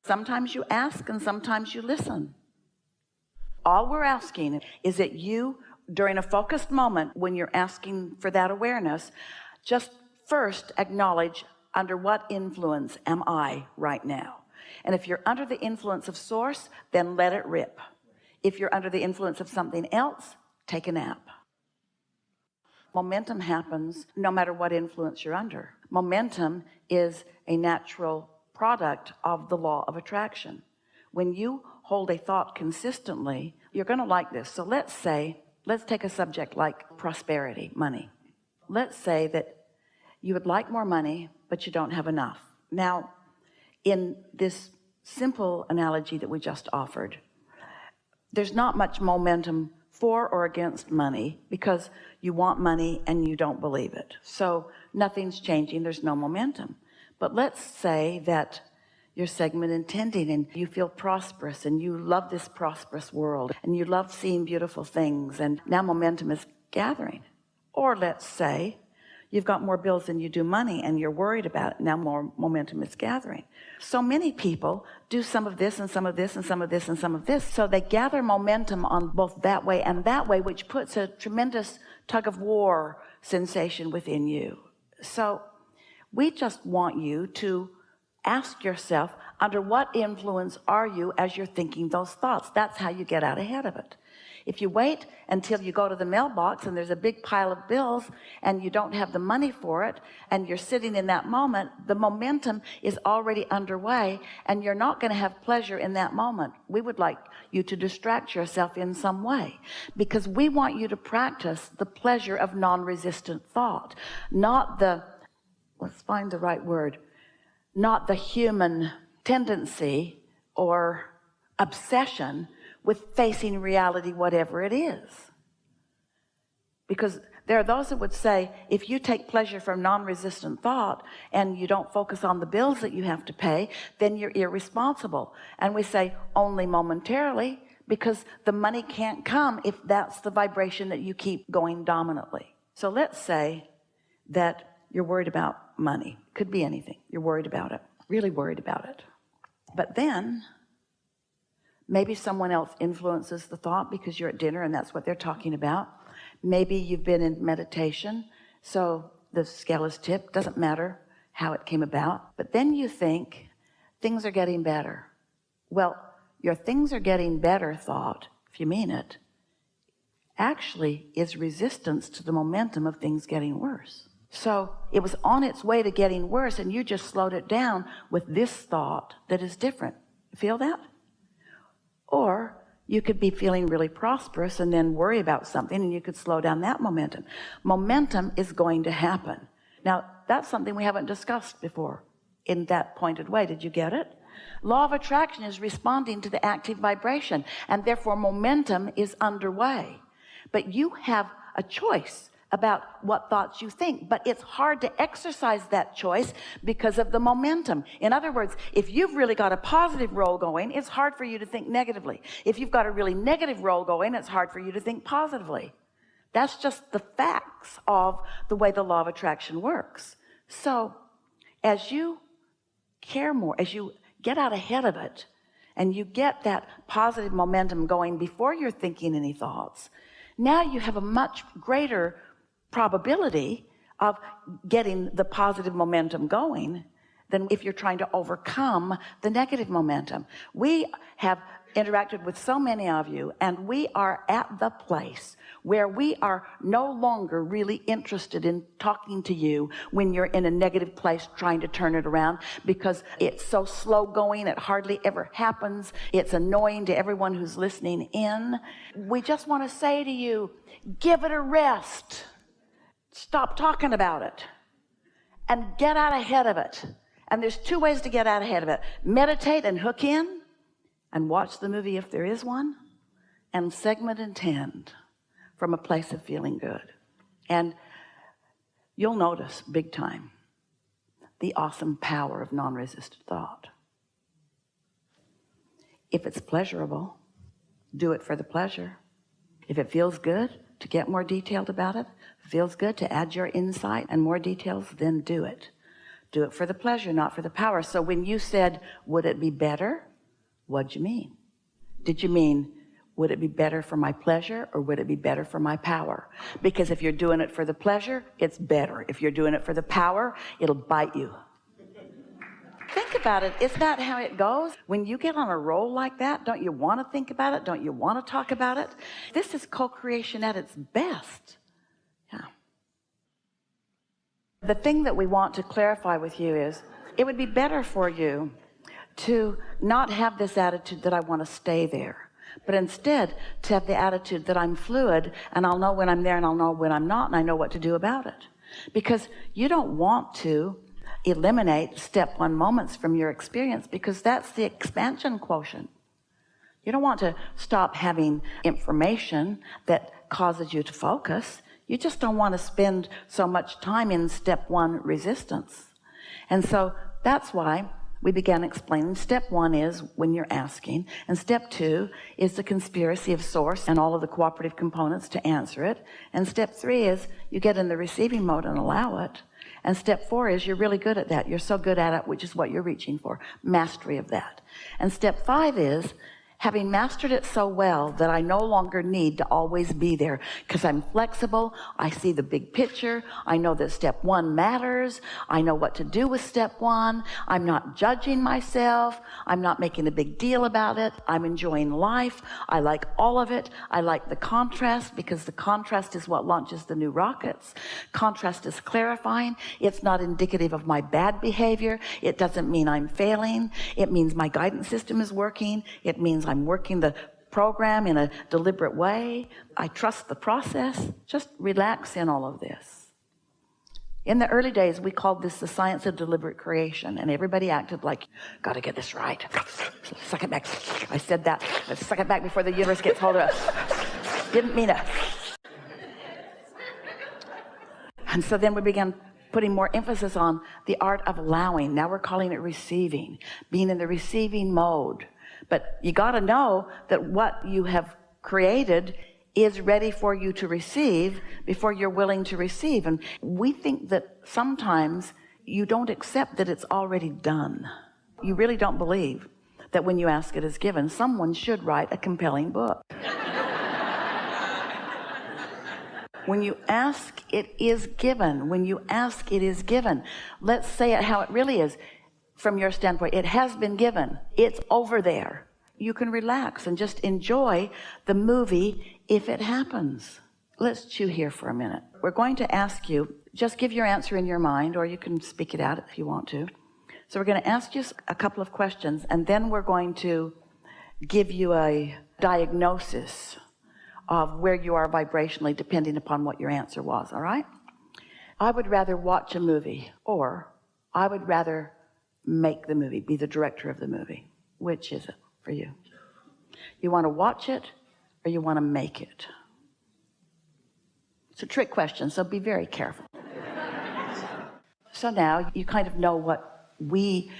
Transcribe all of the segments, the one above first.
Sometimes you ask and sometimes you listen. All we're asking is that you, during a focused moment when you're asking for that awareness, just first acknowledge, under what influence am I right now? And if you're under the influence of source, then let it rip. If you're under the influence of something else, take a nap. Momentum happens no matter what influence you're under. Momentum is a natural product of the law of attraction. When you hold a thought consistently, you're going to like this. So let's take a subject like prosperity, money. Let's say that you would like more money, but you don't have enough. Now, in this simple analogy that we just offered, there's not much momentum for or against money, because you want money and you don't believe it. So nothing's changing. There's no momentum. But let's say that you're segment intending and you feel prosperous and you love this prosperous world and you love seeing beautiful things, and now momentum is gathering. Or let's say you've got more bills than you do money and you're worried about it. Now more momentum is gathering. So many people do some of this and some of this and some of this and some of this. So they gather momentum on both that way and that way, which puts a tremendous tug of war sensation within you. So we just want you to ask yourself, under what influence are you as you're thinking those thoughts? That's how you get out ahead of it. If you wait until you go to the mailbox and there's a big pile of bills and you don't have the money for it, and you're sitting in that moment, the momentum is already underway and you're not going to have pleasure in that moment. We would like you to distract yourself in some way, because we want you to practice the pleasure of non-resistant thought, not the, let's find the right word, not the human tendency or obsession with facing reality, whatever it is. Because there are those that would say, if you take pleasure from non-resistant thought and you don't focus on the bills that you have to pay, then you're irresponsible. And we say only momentarily, because the money can't come if that's the vibration that you keep going dominantly. So let's say that you're worried about money. Could be anything. You're worried about it, really worried about it. But then maybe someone else influences the thought because you're at dinner and that's what they're talking about. Maybe you've been in meditation, so the scale is tipped. Doesn't matter how it came about. But then you think things are getting better. Well, your things are getting better thought, if you mean it, actually is resistance to the momentum of things getting worse. So it was on its way to getting worse, and you just slowed it down with this thought that is different. Feel that? Or you could be feeling really prosperous and then worry about something, and you could slow down that momentum. Momentum is going to happen. Now, that's something we haven't discussed before in that pointed way. Did you get it? Law of attraction is responding to the active vibration, and therefore momentum is underway. But you have a choice about what thoughts you think, but it's hard to exercise that choice because of the momentum. In other words, if you've really got a positive roll going, it's hard for you to think negatively. If you've got a really negative roll going, it's hard for you to think positively. That's just the facts of the way the law of attraction works. So as you care more, as you get out ahead of it, and you get that positive momentum going before you're thinking any thoughts, now you have a much greater probability of getting the positive momentum going than if you're trying to overcome the negative momentum. We have interacted with so many of you, and we are at the place where we are no longer really interested in talking to you when you're in a negative place trying to turn it around, because it's so slow going, it hardly ever happens, it's annoying to everyone who's listening in. We just want to say to you, give it a rest. Stop talking about it and get out ahead of it. And there's two ways to get out ahead of it. Meditate and hook in and watch the movie if there is one, and segment intend from a place of feeling good. And you'll notice big time the awesome power of non-resistant thought. If it's pleasurable, do it for the pleasure. If it feels good to get more detailed about it, feels good to add your insight and more details, then do it. Do it for the pleasure, not for the power. So when you said, would it be better? What'd you mean? Did you mean, would it be better for my pleasure, or would it be better for my power? Because if you're doing it for the pleasure, it's better. If you're doing it for the power, it'll bite you. Think about it. Isn't that how it goes? When you get on a roll like that, don't you want to think about it? Don't you want to talk about it? This is co-creation at its best. Yeah. The thing that we want to clarify with you is, it would be better for you to not have this attitude that I want to stay there, but instead to have the attitude that I'm fluid, and I'll know when I'm there and I'll know when I'm not, and I know what to do about it. Because you don't want to eliminate step one moments from your experience, because that's the expansion quotient. You don't want to stop having information that causes you to focus. You just don't want to spend so much time in step one resistance. And so that's why we began explaining step one is when you're asking, and step two is the conspiracy of source and all of the cooperative components to answer it, and step three is you get in the receiving mode and allow it, and step four is you're really good at that. You're so good at it, which is what you're reaching for, mastery of that. And step five is having mastered it so well that I no longer need to always be there, because I'm flexible. I see the big picture. I know that step one matters. I know what to do with step one. I'm not judging myself. I'm not making a big deal about it. I'm enjoying life. I like all of it. I like the contrast, because the contrast is what launches the new rockets. Contrast is clarifying. It's not indicative of my bad behavior. It doesn't mean I'm failing. It means my guidance system is working. It means I'm working the program in a deliberate way. I trust the process. Just relax in all of this. In the early days, we called this the science of deliberate creation, and everybody acted like, got to get this right. Suck it back. I said that. Let's suck it back before the universe gets hold of it. Didn't mean it. And so then we began putting more emphasis on the art of allowing. Now we're calling it receiving, being in the receiving mode. But you got to know that what you have created is ready for you to receive before you're willing to receive. And we think that sometimes you don't accept that it's already done. You really don't believe that when you ask, it is given. Someone should write a compelling book. When you ask, it is given. When you ask, it is given. Let's say it how it really is. From your standpoint, it has been given. It's over there. You can relax and just enjoy the movie if it happens. Let's chew here for a minute. We're going to ask you, just give your answer in your mind, or you can speak it out if you want to. So we're going to ask you a couple of questions, and then we're going to give you a diagnosis of where you are vibrationally, depending upon what your answer was, all right? I would rather watch a movie, or I would rather make the movie, be the director of the movie. Which is it for you? You want to watch it, or you want to make it? It's a trick question, so be very careful. So now you kind of know what we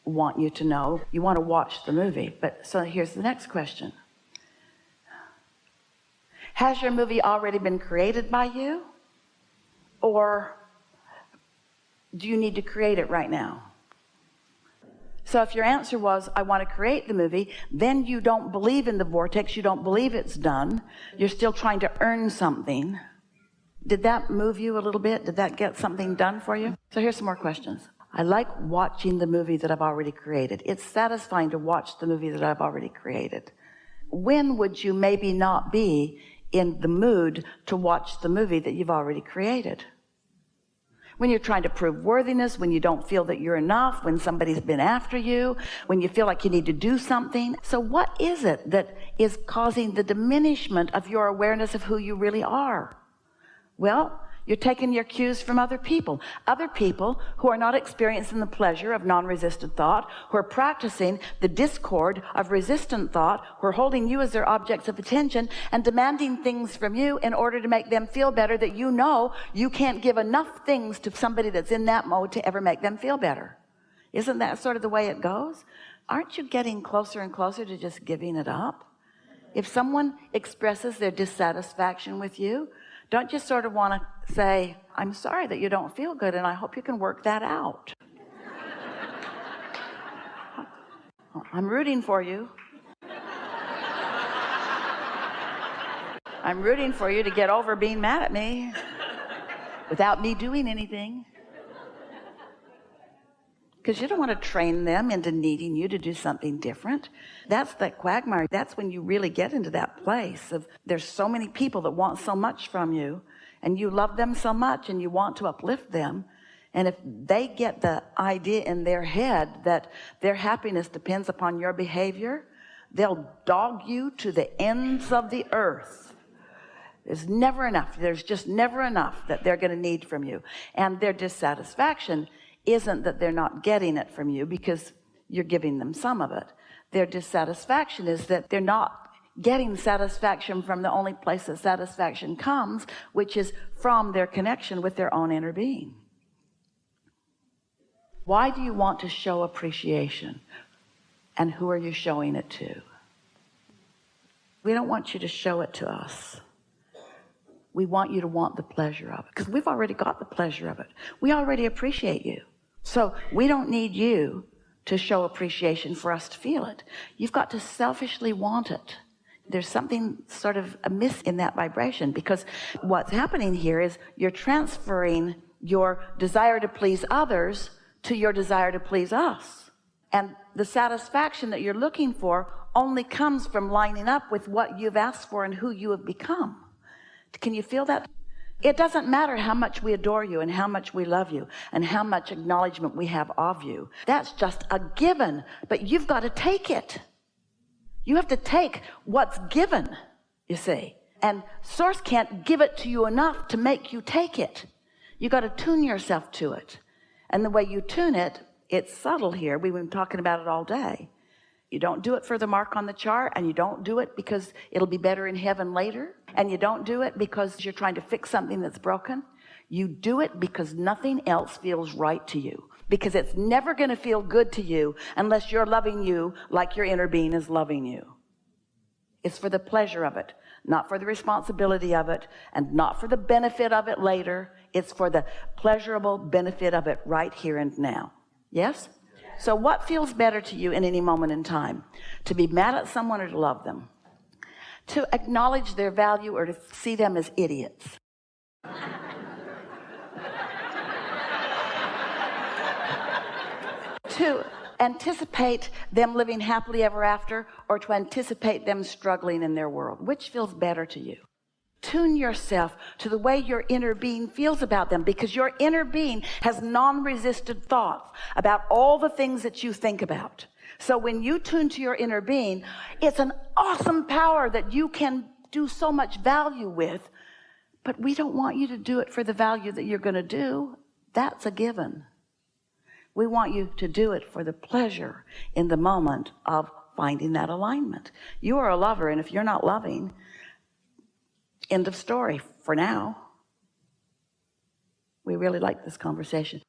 want you to know. You want to watch the movie, but so here's the next question. Has your movie already been created by you, or do you need to create it right now? So if your answer was, I want to create the movie, then you don't believe in the vortex. You don't believe it's done. You're still trying to earn something. Did that move you a little bit? Did that get something done for you? So here's some more questions. I like watching the movie that I've already created. It's satisfying to watch the movie that I've already created. When would you maybe not be in the mood to watch the movie that you've already created? When you're trying to prove worthiness, when you don't feel that you're enough, when somebody's been after you, when you feel like you need to do something. So what is it that is causing the diminishment of your awareness of who you really are? Well, you're taking your cues from other people who are not experiencing the pleasure of non-resistant thought, who are practicing the discord of resistant thought, who are holding you as their objects of attention and demanding things from you in order to make them feel better that you know you can't give enough things to somebody that's in that mode to ever make them feel better. Isn't that sort of the way it goes? Aren't you getting closer and closer to just giving it up? If someone expresses their dissatisfaction with you, don't you sort of want to say, I'm sorry that you don't feel good, and I hope you can work that out. I'm rooting for you. I'm rooting for you to get over being mad at me without me doing anything. Because you don't want to train them into needing you to do something different. That's that quagmire. That's when you really get into that place of there's so many people that want so much from you, and you love them so much and you want to uplift them. And if they get the idea in their head that their happiness depends upon your behavior, they'll dog you to the ends of the earth. There's never enough. There's just never enough that they're going to need from you. And their dissatisfaction isn't that they're not getting it from you because you're giving them some of it. Their dissatisfaction is that they're not getting satisfaction from the only place that satisfaction comes, which is from their connection with their own inner being. Why do you want to show appreciation? And who are you showing it to? We don't want you to show it to us. We want you to want the pleasure of it, because we've already got the pleasure of it. We already appreciate you. So we don't need you to show appreciation for us to feel it. You've got to selfishly want it. There's something sort of amiss in that vibration, because what's happening here is you're transferring your desire to please others to your desire to please us. And the satisfaction that you're looking for only comes from lining up with what you've asked for and who you have become. Can you feel that? It doesn't matter how much we adore you and how much we love you and how much acknowledgement we have of you. That's just a given, but you've got to take it. You have to take what's given, you see. And Source can't give it to you enough to make you take it. You got to tune yourself to it. And the way you tune it, it's subtle here. We've been talking about it all day. You don't do it for the mark on the chart, and you don't do it because it'll be better in heaven later, and you don't do it because you're trying to fix something that's broken. You do it because nothing else feels right to you, because it's never going to feel good to you unless you're loving you like your inner being is loving you. It's for the pleasure of it, not for the responsibility of it, and not for the benefit of it later. It's for the pleasurable benefit of it right here and now. Yes? So what feels better to you in any moment in time? To be mad at someone or to love them? To acknowledge their value or to see them as idiots? To anticipate them living happily ever after, or to anticipate them struggling in their world? Which feels better to you? Tune yourself to the way your inner being feels about them, because your inner being has non-resistant thoughts about all the things that you think about. So when you tune to your inner being, it's an awesome power that you can do so much value with, but we don't want you to do it for the value that you're going to do. That's a given. We want you to do it for the pleasure in the moment of finding that alignment. You are a lover, and if you're not loving, end of story for now. We really like this conversation.